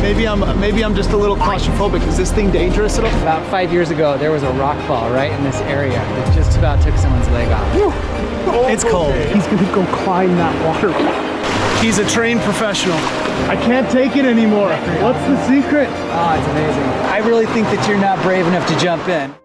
Maybe I'm just a little claustrophobic. Is this thing dangerous at all? About 5 years ago, there was a rock fall right in this area that just about took someone's leg off. It's cold. He's gonna go climb that waterfall. He's a trained professional. I can't take it anymore. What's the secret? Oh, it's amazing. I really think that you're not brave enough to jump in.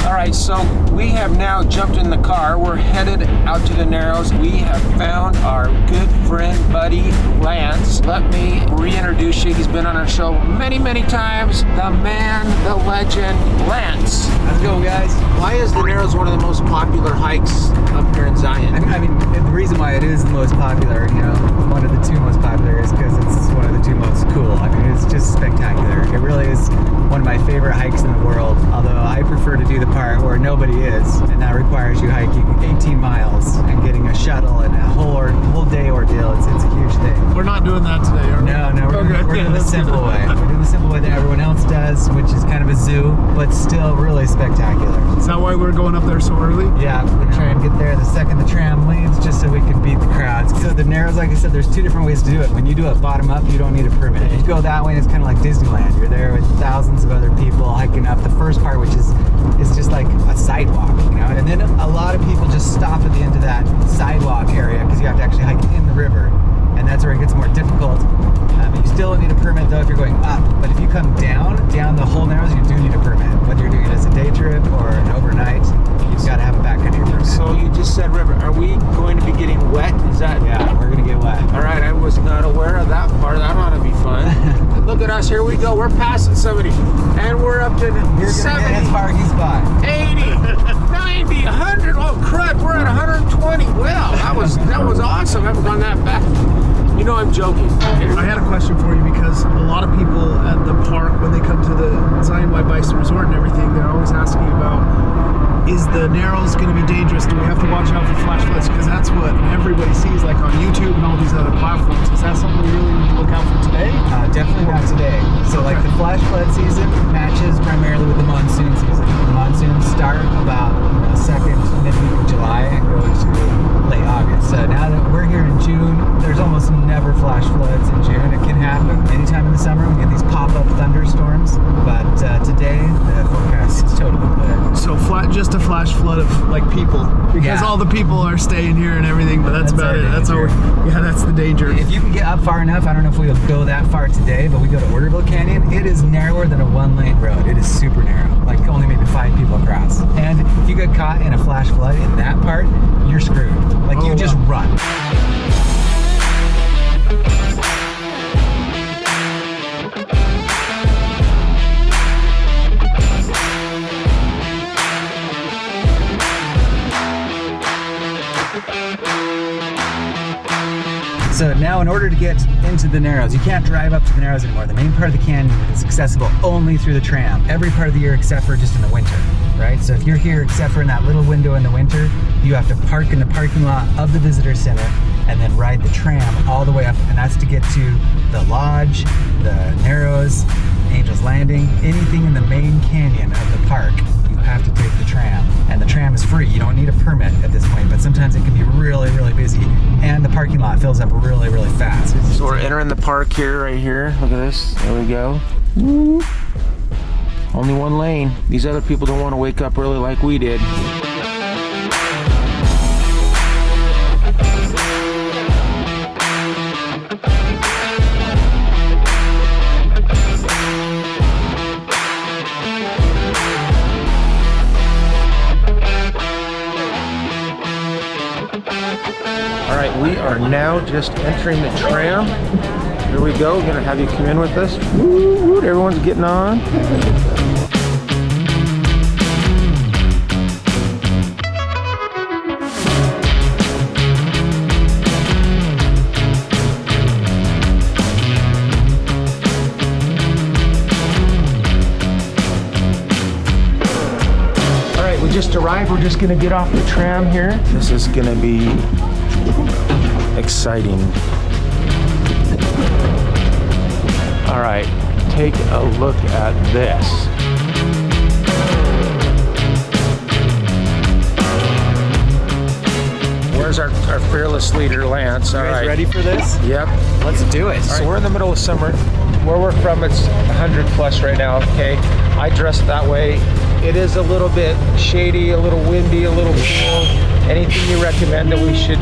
All right, so we have now jumped in the car. We're headed out to the Narrows. We have found our good friend, buddy, Lance. Let me reintroduce you. He's been on our show many, many times. The man, the legend, Lance. How's it going, guys? Why is the Narrows one of the most popular hikes up here in Zion? I mean, the reason why it is the most popular, you know, one of the two most popular is because it's one of the two most cool. I mean, it's just spectacular. It really is one of my favorite hikes in the world, although I prefer to do the part where nobody is, and that requires you hiking 18 miles and getting a shuttle and a whole day ordeal. It's a huge thing. We're not doing that today, are we? No, we're doing the simple way. We're doing the simple way that everyone else does, which is kind of a zoo, but still really spectacular. Is that why we're going up there so early? Yeah, we're trying to get there the second the tram leaves, just so we can beat the crowds. So the Narrows, like I said, there's two different ways to do it. When you do it bottom up, you don't need a permit. If you go that way, it's kind of like Disneyland. You're there with thousands of other people hiking up the first part, which is just like a sidewalk, you know? And then a lot of people just stop at the end of that sidewalk area because you have to actually hike in the river, and that's where it gets more difficult. You still need a permit though if you're going up, but if you come down the whole Narrows, you do need a permit. Whether you're doing it as a day trip or an overnight, you've got to have a backcountry permit. So you just said river. Are we going to be getting wet? Is that? Yeah, we're gonna get wet. All right, I was not aware of that part. That ought to be fun. Look at us, here we go. We're passing 70, and we're up to 70, his parking spot. 80, 90, 100. Oh crud, we're at 120. Well, that was awesome. I haven't gone that fast. You know I'm joking. I had a question for you because a lot of people at the park, when they come to the Zion White Bison Resort and everything, they're always asking about, is the Narrows going to be dangerous? Do we have to watch out for flash floods? Because that's what everybody sees, like on YouTube and all these other platforms. Is that something we really need to look out for today? Definitely not today. So like the flash flood season matches primarily with the monsoon season. The monsoons start about second midweek of July and go to late August. So now that we're here in June, there's almost never flash floods in June. It can happen anytime in the summer. We get these pop-up thunderstorms, but today the forecast is totally clear. So just a flash flood of like people, because all the people are staying here and everything, but that's about it. That's all. That's the danger. If you can get up far enough, I don't know if we'll go that far today, but we go to Orderville Canyon. It is narrower than a one-lane road. It is super narrow, like only maybe 5 people across. And if you get caught in a flash flood in that part, you're screwed. Like you just run. So now in order to get into the Narrows, you can't drive up to the Narrows anymore. The main part of the canyon is accessible only through the tram. Every part of the year except for just in the winter, right? So if you're here except for in that little window in the winter, you have to park in the parking lot of the visitor center and then ride the tram all the way up, and that's to get to the lodge, the Narrows, Angel's Landing, anything in the main canyon of the park. You have to take the tram, and the tram is free. You don't need a permit at this point, but sometimes it can be really, really busy, and the parking lot fills up really, really fast. So we're entering the park here, right here. Look at this. There we go. Woo. Only one lane. These other people don't want to wake up early like we did. We are now just entering the tram. Here we go. We're gonna have you come in with us. Woo, woo, everyone's getting on. All right, we just arrived. We're just gonna get off the tram here. This is gonna be exciting. All right, take a look at this. There's our fearless leader, Lance. All You guys right. ready for this? Yep. Let's do it. So we're in the middle of summer. Where we're from, it's 100 plus right now, okay? I dress that way. It is a little bit shady, a little windy, a little cool. Anything you recommend that we should,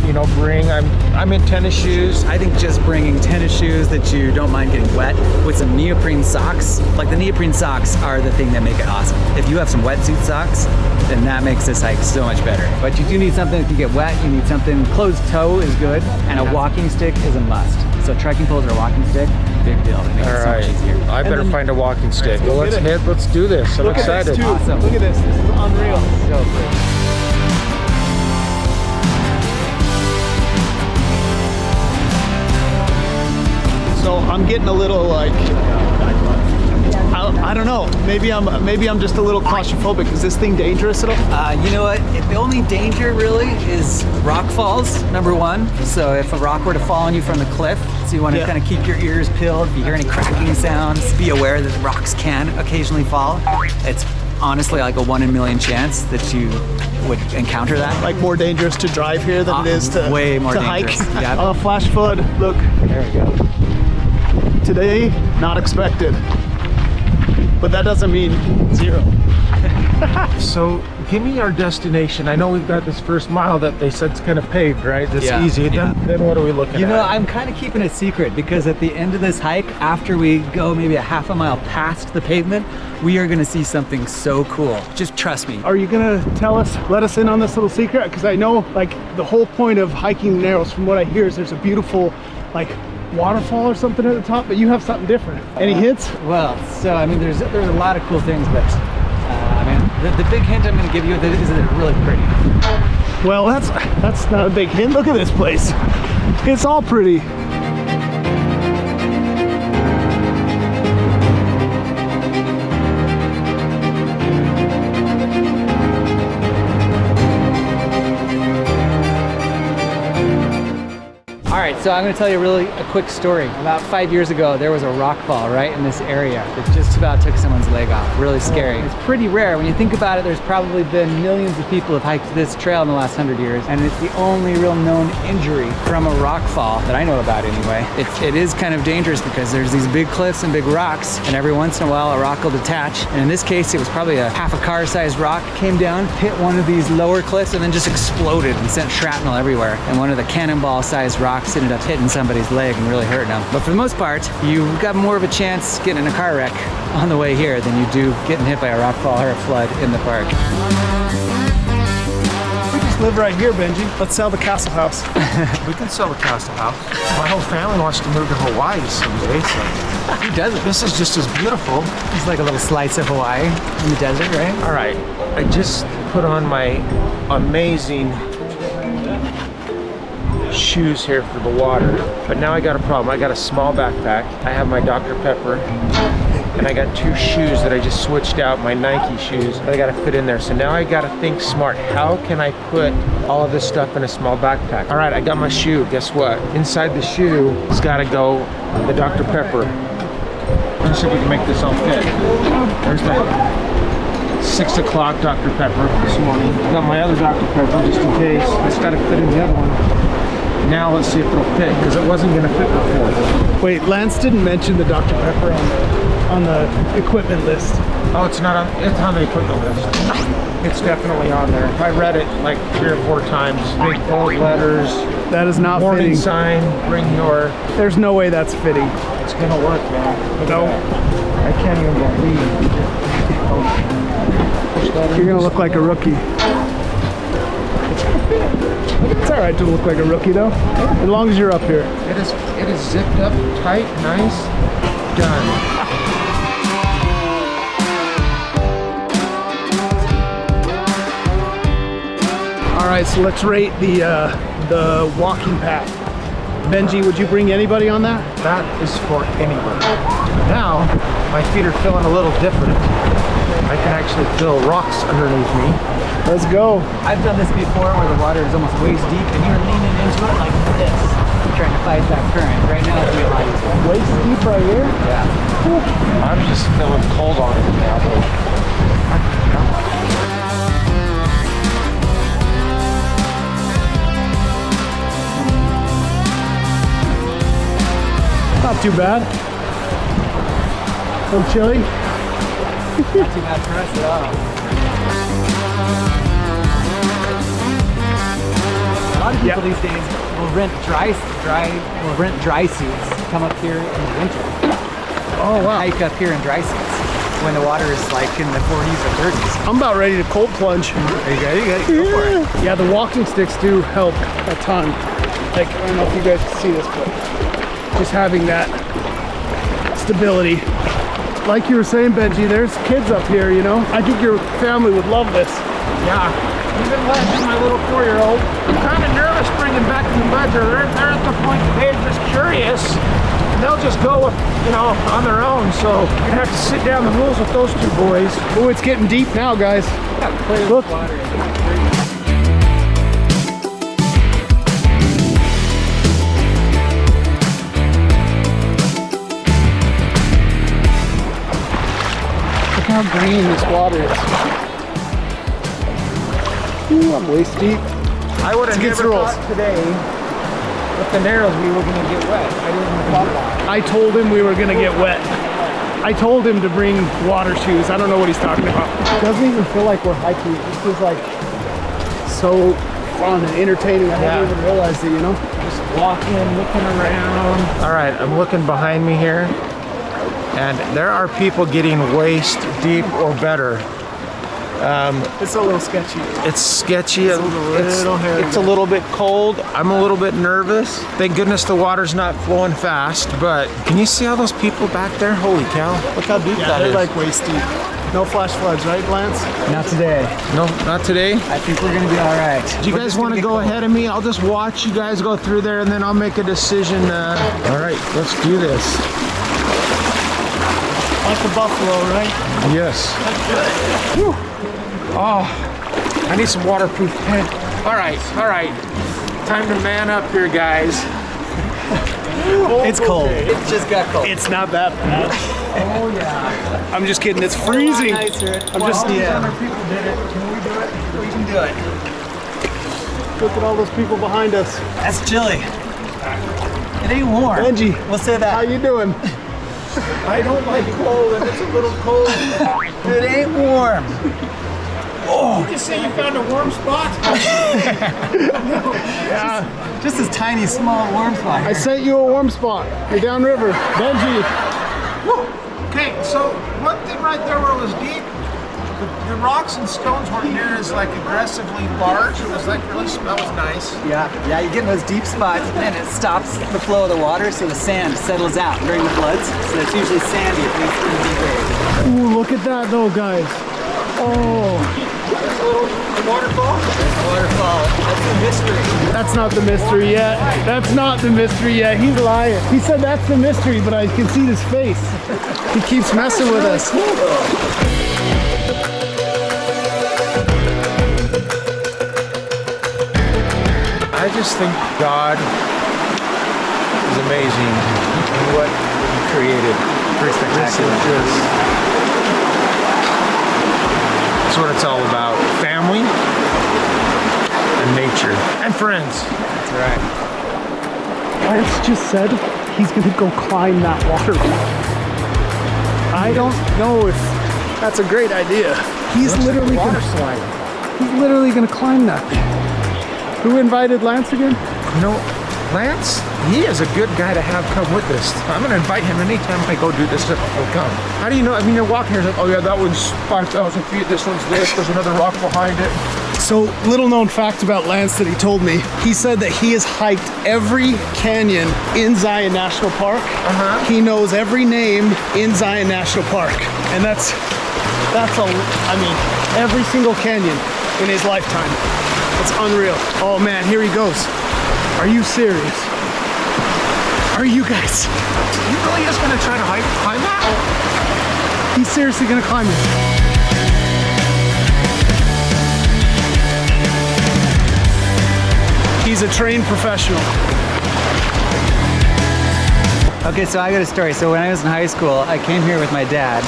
you know, bring? I'm in tennis shoes. I think just bringing tennis shoes that you don't mind getting wet with some neoprene socks. Like the neoprene socks are the thing that make it awesome. If you have some wetsuit socks, then that makes this hike so much better. But you do need something if you get wet. You need something, closed toe is good, and a walking stick is a must. So trekking poles or walking stick, big deal. They make it so much easier. I better find a walking stick. Let's Well, let's do this. I'm Look excited. at this too. Awesome. Look at this. This is unreal. So cool. So I'm getting a little like, I don't know. Maybe I'm just a little claustrophobic. Is this thing dangerous at all? You know what? The only danger really is rock falls, number one. So if a rock were to fall on you from the cliff, so you want to kind of keep your ears peeled. If you hear any cracking sounds, be aware that rocks can occasionally fall. It's honestly like a 1 in a million chance that you would encounter that. Like more dangerous to drive here than it is to way more to dangerous. hike. Yeah. Flash flood. Look. There we go. Today, not expected. But that doesn't mean zero. So give me our destination. I know we've got this first mile that they said's kind of paved, right? That's Yeah, easy. yeah. Then what are we looking at? You know, I'm kind of keeping it secret because at the end of this hike, after we go maybe a half a mile past the pavement, we are gonna see something so cool. Just trust me. Are you gonna tell us, let us in on this little secret? Because I know like the whole point of hiking the Narrows, from what I hear, is there's a beautiful like waterfall or something at the top, but you have something different. Any hints? Well, so I mean, there's a lot of cool things, but I mean, the big hint I'm going to give you is that it's really pretty. Well, that's not a big hint. Look at this place. It's all pretty. All right, so I'm gonna tell you really a quick story. About 5 years ago, there was a rock fall right in this area that just about took someone's leg off. Really scary. It's pretty rare. When you think about it, there's probably been millions of people have hiked this trail in the last 100 years, and it's the only real known injury from a rock fall that I know about anyway. It is kind of dangerous because there's these big cliffs and big rocks, and every once in a while a rock will detach. And in this case, it was probably a half a car-sized rock, came down, hit one of these lower cliffs, and then just exploded and sent shrapnel everywhere. And one of the cannonball-sized rocks ended up hitting somebody's leg and really hurting them. But for the most part, you've got more of a chance getting in a car wreck on the way here than you do getting hit by a rock fall or a flood in the park. We just live right here, Benji. Let's sell the castle house. We can sell the castle house. My whole family wants to move to Hawaii someday, so Who doesn't? this is just as beautiful. It's like a little slice of Hawaii in the desert, right? All right, I just put on my amazing shoes here for the water, but now I got a problem. I got a small backpack. I have my Dr. Pepper, and I got 2 shoes that I just switched out, my Nike shoes, that I gotta fit in there. So now I gotta think smart. How can I put all of this stuff in a small backpack? All right, I got my shoe. Guess what? Inside the shoe has gotta go the Dr. Pepper. Let's see if we can make this all fit. There's that 6 o'clock Dr. Pepper this morning. Got my other Dr. Pepper just in case. It's gotta fit in the other one. Now let's see if it'll fit, because it wasn't gonna fit before. Wait, Lance didn't mention the Dr. Pepper on the equipment list. Oh, it's not on, it's on the equipment list. It's definitely on there. I read it like 3 or 4 times. Big bold letters. That is not Warning fitting. sign, bring your, There's no way that's fitting. it's gonna work, man. Look No. at that. I can't even believe. Push that in. You're gonna look like a rookie. It's all right to look like a rookie though, as long as you're up here. It is zipped up, tight, nice, done. All right, so let's rate the walking path. Benji, would you bring anybody on that? That is for anyone. Now, my feet are feeling a little different. I can actually feel rocks underneath me. Let's go. I've done this before where the water is almost waist deep and you're leaning into it like this, trying to fight that current. Right now it's a lot easier. Waist deep right here. Yeah. I'm just feeling cold on it now, though. too bad? Oh, chilly? Not too bad for us at all. A lot of people these days will rent dry suits, come up here in the winter. Oh, wow. Hike up here in dry suits when the water is like in the 40s or 30s. I'm about ready to cold plunge. There you go, go for it. Yeah, the walking sticks do help a ton. Like, I don't know if you guys can see this, but just having that stability. Like you were saying, Benji, there's kids up here, you know? I think your family would love this. Yeah, even my little 4-year-old. I'm kind of nervous bringing back in the mud. They're at the point they're just curious. And they'll just go, you know, on their own. So you'd have to sit down the rules with those two boys. Oh, it's getting deep now, guys. Look. Water. Look how green this water is. Ooh, I'm waist deep. I would have never thought today with the Narrows we were going to get wet. I didn't thought that. I told him we were gonna get wet. I told him to bring water shoes. I don't know what he's talking about. It doesn't even feel like we're hiking. This feels like so fun and entertaining. I didn't even realize it, you know? Just walking, looking around. All right, I'm looking behind me here. And there are people getting waist deep or better. It's a little sketchy. It's sketchy. It's a little bit cold. I'm a little bit nervous. Thank goodness the water's not flowing fast, but can you see all those people back there? Holy cow. Look how deep that they're is. like waist deep. No flash floods, right, Lance? Not today. No, not today. I think we're gonna be all right. Do you guys want to go ahead of me? I'll just watch you guys go through there and then I'll make a decision. All right, let's do this. Like the buffalo, right? Yes. Whew. Oh, I need some waterproof pants. All right. Time to man up here, guys. It's cold. It just got cold. It's not that bad. Oh yeah. I'm just kidding, it's freezing. I'm just Other people did it. Can we do it? We can do it. Look at all those people behind us. That's chilly. It ain't warm. Benji, We'll say that. how you doing? I don't like cold, and it's a little cold. It ain't warm. Oh, you say you found a warm spot? Yeah. Just this tiny, small warm spot. I sent you a warm spot. You're downriver. Benji. Okay, so one thing right there where it was deep, the rocks and stones weren't near as like aggressively large. It was like really, that was nice. Yeah, you get in those deep spots and it stops the flow of the water so the sand settles out during the floods. So it's usually sandy at least in the deep areas. Ooh, look at that though, guys. Oh. There's a little waterfall. There's the waterfall. That's the mystery. That's not the mystery yet. That's not the mystery yet. He's lying. He said that's the mystery, but I can see his face. He keeps messing with us. I just think God is amazing in what He created. Pretty spectacular. That's what it's all about. Family and nature and friends. That's right. Lance just said he's gonna go climb that water. I don't know if that's a great idea. He's literally water gonna slide. He's literally gonna climb that. Who invited Lance again? You know, Lance, he is a good guy to have come with us. I'm gonna invite him anytime I go do this, he'll come. How do you know? I mean, you're walking here, it's like, oh yeah, that one's 5,000 feet, this one's this, there's another rock behind it. So, little known fact about Lance that he told me. He said that he has hiked every canyon in Zion National Park. He knows every name in Zion National Park. And that's every single canyon in his lifetime. It's unreal. Oh man, here he goes. Are you serious? Are you guys? He really is gonna try to climb that? He's seriously gonna climb it. He's a trained professional. Okay, so I got a story. So when I was in high school, I came here with my dad.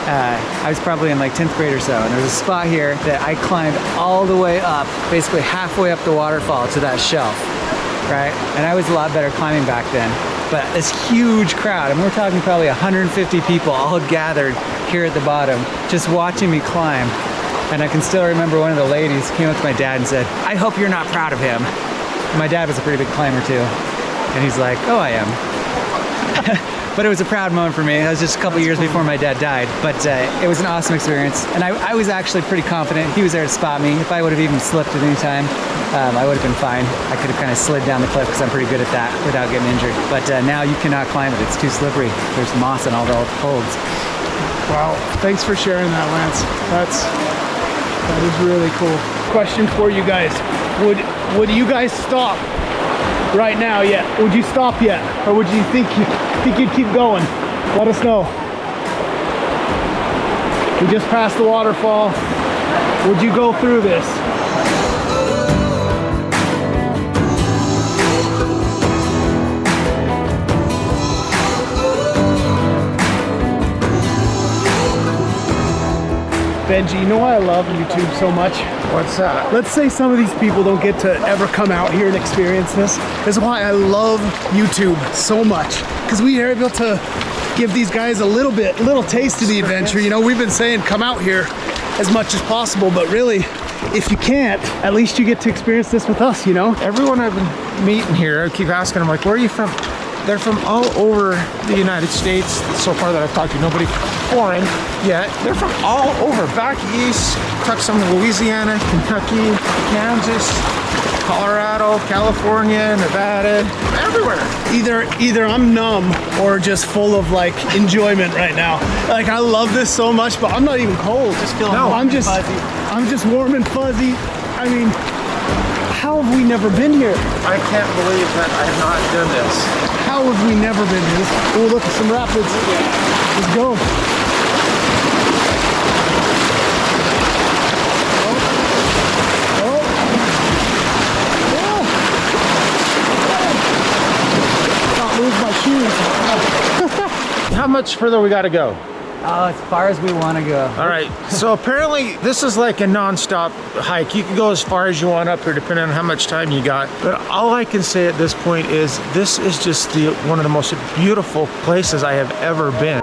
I was probably in like 10th grade or so, and there's a spot here that I climbed all the way up, basically halfway up the waterfall to that shelf, right? And I was a lot better climbing back then. but this huge crowd, and we're talking probably 150 people all gathered here at the bottom, just watching me climb. And I can still remember one of the ladies came up to my dad and said, "I hope you're not proud of him." My dad was a pretty big climber too. And he's like, "Oh, I am." But it was a proud moment for me. That was just a couple years before my dad died. But it was an awesome experience. And I was actually pretty confident. He was there to spot me. If I would have even slipped at any time, I would have been fine. I could have kind of slid down the cliff because I'm pretty good at that without getting injured. But now you cannot climb it. It's too slippery. There's moss and all the holds. Wow, thanks for sharing that, Lance. That is really cool. Question for you guys. Would you guys stop right now yet? Would you stop yet? Or would you think you'd keep going? Let us know. We just passed the waterfall. Would you go through this? Benji, you know why I love YouTube so much? What's that? Let's say some of these people don't get to ever come out here and experience this. That's why I love YouTube so much. Because we are able to give these guys a little taste of the adventure. You know, we've been saying come out here as much as possible, but really, if you can't, at least you get to experience this with us, you know? Everyone I've been meeting here, I keep asking them, like, where are you from? They're from all over the United States. So far that I've talked to, nobody foreign yet. They're from all over, back east, talked some Louisiana, Kentucky, Kansas, Colorado, California, Nevada, everywhere. Either I'm numb or just full of like enjoyment right now. Like I love this so much, but I'm not even cold. Just feeling I'm just warm and fuzzy. I mean, how have we never been here? I can't believe that I have not done this. How have we never been here? Oh, look at some rapids. Let's go. How much further we got to go? As far as we want to go. All right, so apparently this is like a non-stop hike. You can go as far as you want up here depending on how much time you got. But all I can say at this point is this is just one of the most beautiful places I have ever been.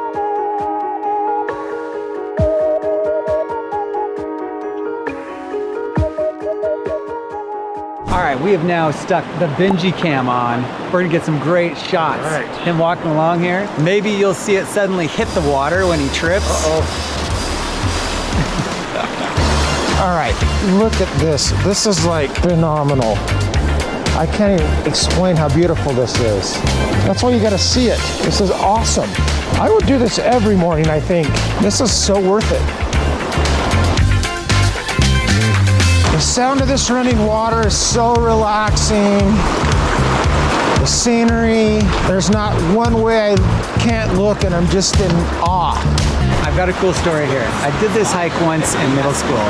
All right, we have now stuck the Benji cam on. We're gonna get some great shots. All right. Him walking along here. Maybe you'll see it suddenly hit the water when he trips. Uh-oh. All right, look at this. This is like phenomenal. I can't even explain how beautiful this is. That's why you gotta see it. This is awesome. I would do this every morning, I think. This is so worth it. The sound of this running water is so relaxing. The scenery, there's not one way I can't look and I'm just in awe. I've got a cool story here. I did this hike once in middle school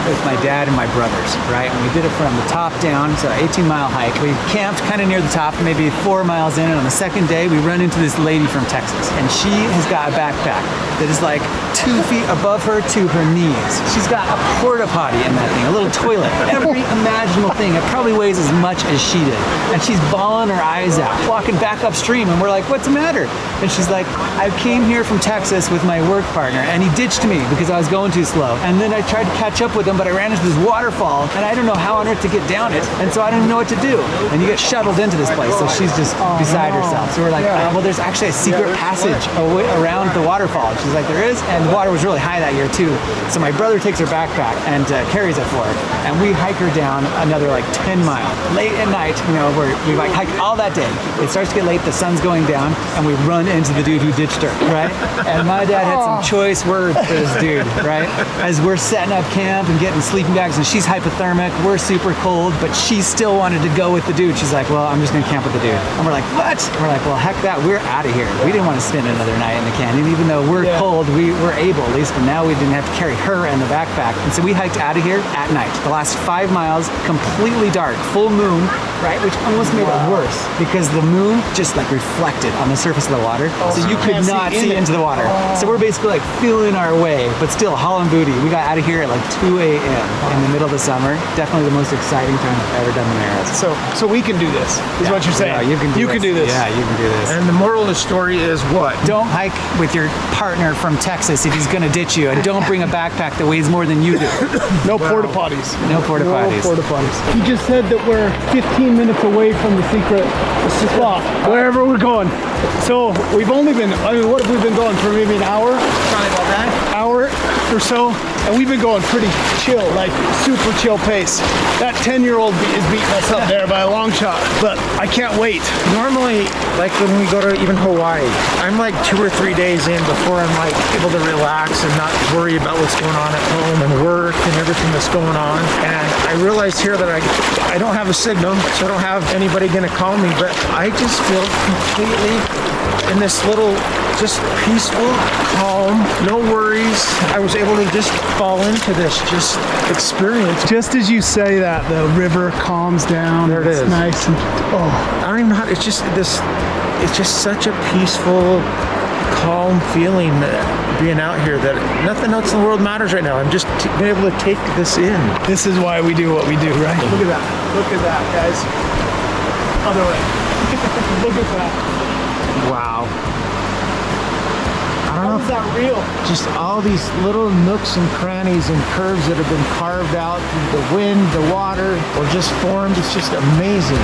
with my dad and my brothers, right? And we did it from the top down, so an 18-mile hike. We camped kind of near the top, maybe 4 miles in, and on the second day, we run into this lady from Texas, and she has got a backpack that is like 2 feet above her to her knees. She's got a porta potty in that thing, a little toilet, every imaginable thing. It probably weighs as much as she did. And she's bawling her eyes out, walking back upstream, and we're like, "What's the matter?" And she's like, "I came here from Texas with my work partner, and he ditched me because I was going too slow. And then I tried to catch up with him, but I ran into this waterfall, and I don't know how on earth to get down it, and so I didn't know what to do." And you get shuttled into this place, so she's just beside herself. So we're like, well, there's actually a secret passage around the waterfall. She's like, "There is," and the water was really high that year too. So my brother takes her backpack and carries it for her, and we hike her down another like 10 miles. Late at night, you know, we like hike all that day. It starts to get late, the sun's going down, and we run into the dude who ditched her, right? And my dad had some choice words for this dude, right? As we're setting up camp and getting sleeping bags, and she's hypothermic, we're super cold, but she still wanted to go with the dude. She's like, "Well, I'm just gonna camp with the dude." And we're like, "What?" And we're like, "Well, heck that, we're out of here." We didn't want to spend another night in the canyon, even though we're cold, we were able, at least, but now we didn't have to carry her and the backpack. And so we hiked out of here at night. The last 5 miles, completely dark, full moon, right? Which almost made it worse because the moon just like reflected on the surface of the water. So you could not see into the water. So we're basically like feeling our way, but still hauling booty. We got out of here at like 2 a.m. in the middle of the summer. Definitely the most exciting time I've ever done the Narrows. So we can do this, is what you're saying. Yeah, you can do this. Yeah, you can do this. And the moral of the story is what? Don't hike with your partner from Texas if he's gonna ditch you, and don't bring a backpack that weighs more than you do. No porta potties. No porta potties. No porta potties. He just said that we're 15 minutes away from the secret spot, wherever we're going. So we've only been, I mean, what have we been going for, maybe an hour? Probably about that. Hour or so, and we've been going pretty chill, like super chill pace. That 10-year-old is beating us up there by a long shot, but I can't wait. Normally, like when we go to even Hawaii, I'm like 2 or 3 days in before I'm like able to relax and not worry about what's going on at home and work and everything that's going on. And I realized here that I don't have a signal, so I don't have anybody gonna call me, but I just feel completely in this little, just peaceful, calm, no worries. I was able to just fall into this just experience. Just as you say that, the river calms down. There it it's is. Nice and, I don't even know how, it's just this, it's just such a peaceful, calm feeling being out here that nothing else in the world matters right now. I'm just being able to take this in. this is why we do what we do, right? Look at that. Look at that, guys. Other way. Look at that. Wow. I don't How know. is that real? Just all these little nooks and crannies and curves that have been carved out through the wind, the water, or just formed. It's just amazing.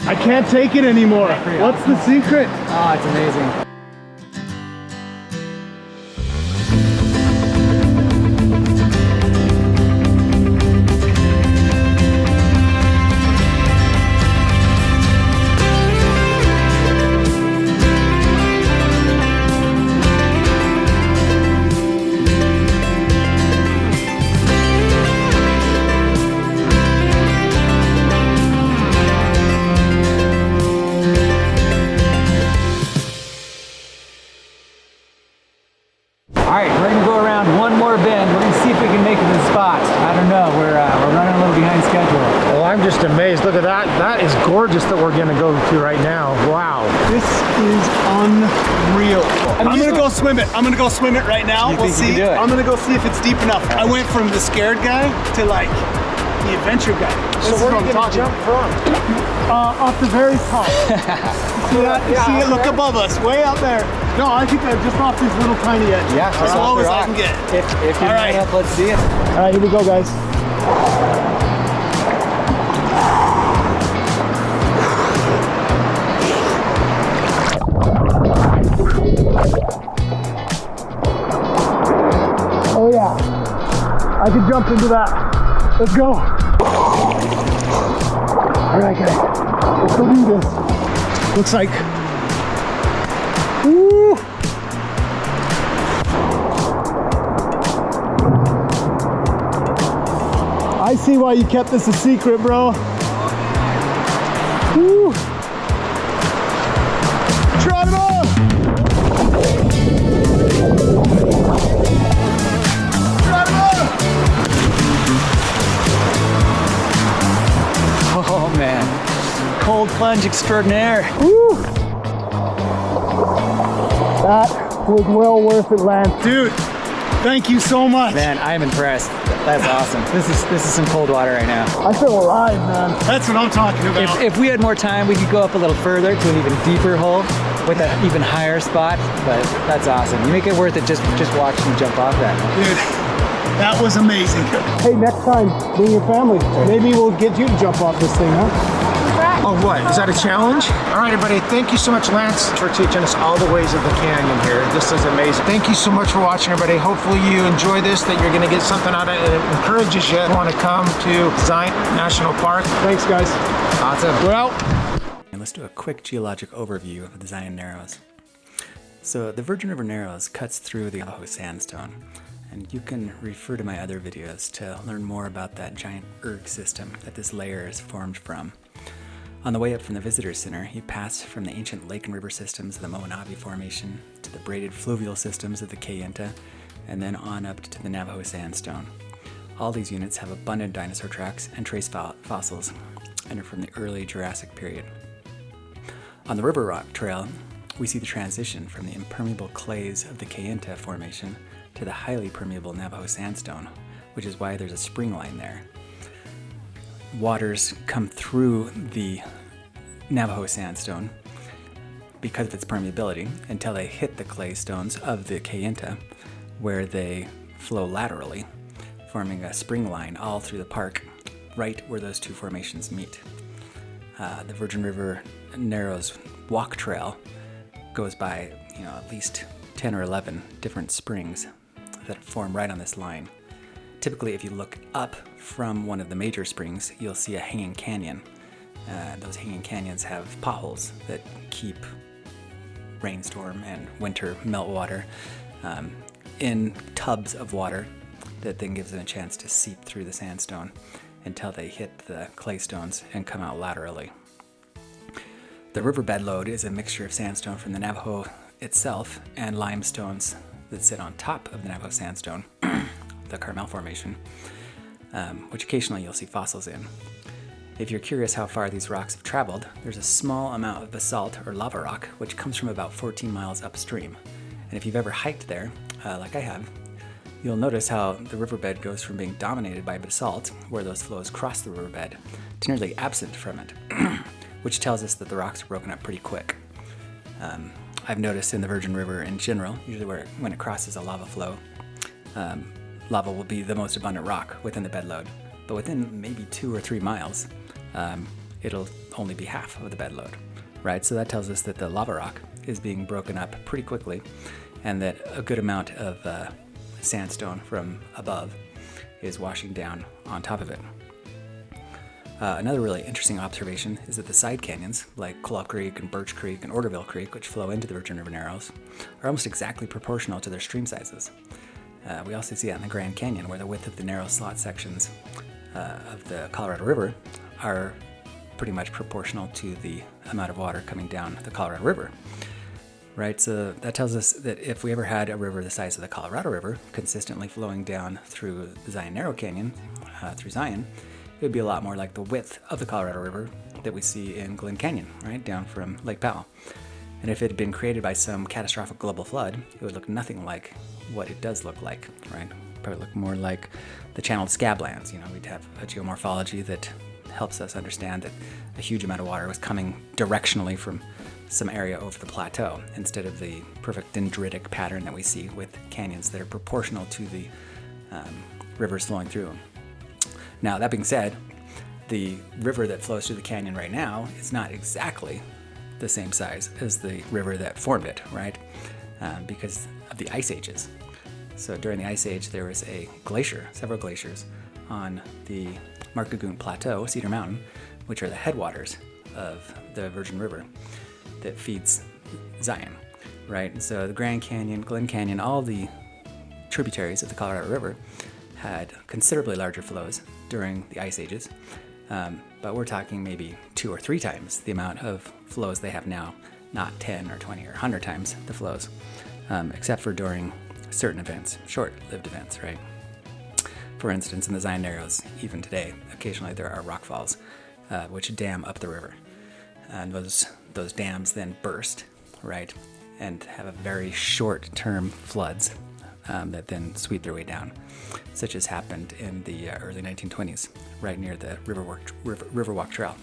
I can't take it anymore. What's the secret? Oh, it's amazing. All right, we're gonna go around one more bend. We're gonna see if we can make it to the spot. I don't know, we're running a little behind schedule. Well, I'm just amazed. Look at that. That is gorgeous that we're gonna go to right now. Wow. This is unreal. I'm gonna go swim it. I'm gonna go swim it right now. You We'll think you see. can do it? I'm gonna go see if it's deep enough. I went from the scared guy to like the adventure guy. This is where what are you I'm gonna talking jump from? off the very top. See that? You see it? Look above us, way out there. No, I think I'm just off these little tiny edges. Yeah, as low as I can get. If you're All right. up, let's see it. All right, here we go, guys. Oh yeah, I can jump into that. Let's go. All right, guys, let's go do this. Looks like, woo! I see why you kept this a secret, bro. Woo! Geronimo! Oh man, cold plunge extraordinaire. Woo! That was well worth it, Lance. Dude, thank you so much. Man, I'm impressed. That's awesome. This is some cold water right now. I feel alive, man. That's what I'm talking about. If we had more time, we could go up a little further to an even deeper hole with an even higher spot, but that's awesome. You make it worth it just watching you jump off that. Dude, that was amazing. Hey, next time, bring your family. Maybe we'll get you to jump off this thing, huh? Oh, what? Is that a challenge? All right, everybody. Thank you so much, Lance, for teaching us all the ways of the canyon here. This is amazing. Thank you so much for watching, everybody. Hopefully you enjoy this, that you're going to get something out of it. It encourages you to want to come to Zion National Park. Thanks, guys. Awesome. We're out. And let's do a quick geologic overview of the Zion Narrows. So the Virgin River Narrows cuts through the Navajo sandstone, and you can refer to my other videos to learn more about that giant erg system that this layer is formed from. On the way up from the Visitor Center, you pass from the ancient lake and river systems of the Moenavi Formation to the braided fluvial systems of the Kayenta, and then on up to the Navajo Sandstone. All these units have abundant dinosaur tracks and trace fossils, and are from the early Jurassic period. On the River Rock Trail, we see the transition from the impermeable clays of the Kayenta Formation to the highly permeable Navajo Sandstone, which is why there's a spring line there. Waters come through the Navajo Sandstone because of its permeability until they hit the clay stones of the Kayenta, where they flow laterally, forming a spring line all through the park, right where those two formations meet. The Virgin River Narrows Walk Trail goes by, at least 10 or 11 different springs that form right on this line. Typically, if you look up from one of the major springs, you'll see a hanging canyon. Those hanging canyons have potholes that keep rainstorm and winter meltwater in tubs of water that then gives them a chance to seep through the sandstone until they hit the clay stones and come out laterally. The riverbed load is a mixture of sandstone from the Navajo itself and limestones that sit on top of the Navajo Sandstone, the Carmel Formation, which occasionally you'll see fossils in. If you're curious how far these rocks have traveled, there's a small amount of basalt or lava rock which comes from about 14 miles upstream. And if you've ever hiked there, like I have, you'll notice how the riverbed goes from being dominated by basalt, where those flows cross the riverbed, to nearly absent from it, which tells us that the rocks are broken up pretty quick. I've noticed in the Virgin River in general, usually when it crosses a lava flow, lava will be the most abundant rock within the bed load, but within maybe 2 or 3 miles, it'll only be half of the bed load, right? So that tells us that the lava rock is being broken up pretty quickly, and that a good amount of sandstone from above is washing down on top of it. Another really interesting observation is that the side canyons, like Club Creek and Birch Creek and Orderville Creek, which flow into the Virgin River Narrows, are almost exactly proportional to their stream sizes. We also see that in the Grand Canyon, where the width of the narrow slot sections of the Colorado River are pretty much proportional to the amount of water coming down the Colorado River. Right, so that tells us that if we ever had a river the size of the Colorado River consistently flowing down through the Zion Narrow Canyon, through Zion, it would be a lot more like the width of the Colorado River that we see in Glen Canyon, right, down from Lake Powell. And if it had been created by some catastrophic global flood, it would look nothing like what it does look like, right? Probably look more like the channeled scablands. We'd have a geomorphology that helps us understand that a huge amount of water was coming directionally from some area over the plateau, instead of the perfect dendritic pattern that we see with canyons that are proportional to the rivers flowing through them. Now, that being said, the river that flows through the canyon right now is not exactly the same size as the river that formed it, right? Because of the ice ages. So during the Ice Age, there was a glacier, several glaciers, on the Markagoon Plateau, Cedar Mountain, which are the headwaters of the Virgin River that feeds Zion, right? And so the Grand Canyon, Glen Canyon, all the tributaries of the Colorado River had considerably larger flows during the Ice Ages, but we're talking maybe 2 or 3 times the amount of flows they have now, not 10 or 20 or 100 times the flows, except for during certain events, short-lived events, right? For instance, in the Zion Narrows, even today, occasionally there are rock falls which dam up the river. And those dams then burst, right, and have a very short-term floods that then sweep their way down, such as happened in the early 1920s, right near the Riverwalk Trail.